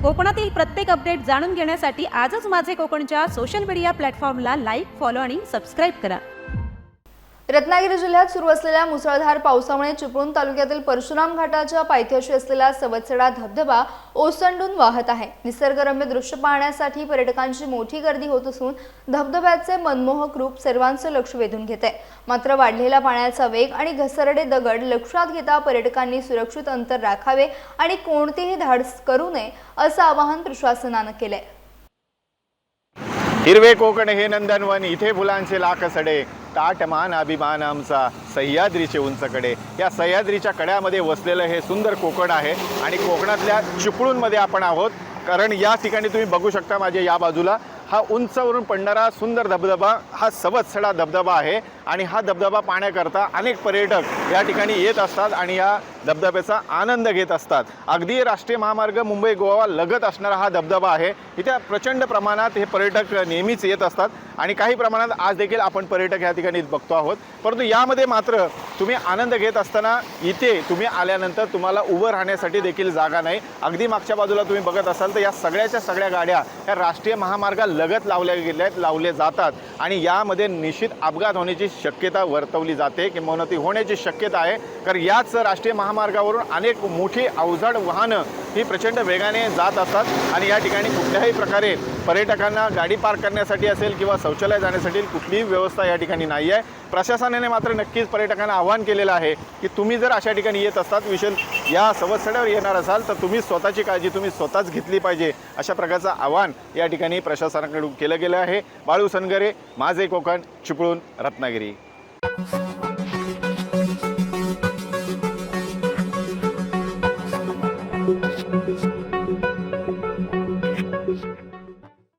कोकणातील प्रत्येक अपडेट जाणून घेण्यासाठी आजच माझे कोकणच्या सोशल मीडिया प्लॅटफॉर्मला लाईक, फॉलो आणि सबस्क्राईब करा। रत्नागिरी जिल्ह्यात सुरू असलेल्या मुसळधार पावसामुळे चिपळूण तालुक्यातील परशुराम घाटाच्या पायथ्याशी असलेला सवत्सडा धबधबा ओसंडून वाहत आहे। निसर्गरम्य दृश्य पाहण्यासाठी पर्यटकांची मोठी गर्दी होत असून धबधब्याचे मनमोहक रूप सर्वांचे लक्ष वेधून घेते। मात्र वाढलेला पाण्याचा वेग आणि घसरडे दगड लक्षात घेता पर्यटकांनी सुरक्षित अंतर राखावे आणि कोणतेही धाडस करू नये असं आवाहन प्रशासनाने केले। हिरवे कोकण हे नंदनवन, इथे फुलांचे लाख सडे, ताटमान अभिमान आमचा सह्याद्रीचे उंचकडे। या सह्याद्रीच्या कड्यामध्ये वसलेलं हे सुंदर कोकण आहे आणि कोकणातल्या चिपळूणमध्ये आपण आहोत। कारण या ठिकाणी तुम्ही बघू शकता माझ्या या बाजूला हा उंचवरून पडणारा सुंदर धबधबा हा सवत्सडा धबधबा आहे आणि हा धबधबा पाहण्याकरता अनेक पर्यटक या ठिकाणी येत असतात आणि या धबधब्याचा आनंद घेत असतात। अगदी राष्ट्रीय महामार्ग मुंबई गोवा लगत असणारा हा धबधबा आहे। इथे प्रचंड प्रमाणात हे पर्यटक नेहमीच येत असतात आणि काही प्रमाणात आज देखील आपण पर्यटक या ठिकाणी बघतो आहोत। परंतु यामध्ये मात्र तुम्ही आनंद घेत असताना इथे तुम्ही आल्यानंतर तुम्हाला उभं राहण्यासाठी देखील जागा नाही। अगदी मागच्या बाजूला तुम्ही बघत असाल तर या सगळ्याच्या सगळ्या गाड्या या राष्ट्रीय महामार्गाला लगत लावले जातात आणि यामध्ये निश्चित अपघात होण्याची शक्यता वर्तवली जाते किंवा ती होण्याची शक्यता आहे। कारण याच राष्ट्रीय महामार्गावरून अनेक मोठी अवजड वाहनं ही प्रचंड वेगाने जात असतात आणि या ठिकाणी कुठल्याही प्रकारे पर्यटकांना गाडी पार्क करण्यासाठी असेल किंवा शौचालय जाण्यासाठी कुठलीही व्यवस्था या ठिकाणी नाही आहे। प्रशासनाने मात्र नक्कीच पर्यटकांना आवाहन केलेलं आहे की तुम्ही जर अशा ठिकाणी येत असतात विशेष या सवत्सड्यावर येणार असाल तर तुम्ही स्वतःची काळजी तुम्ही स्वतःच घेतली पाहिजे। अशा प्रकारचं आवाहन या ठिकाणी प्रशासनाकडून केलं गेलं आहे। बाळू सनगरे, माझे कोकण, चिपळूण, रत्नागिरी।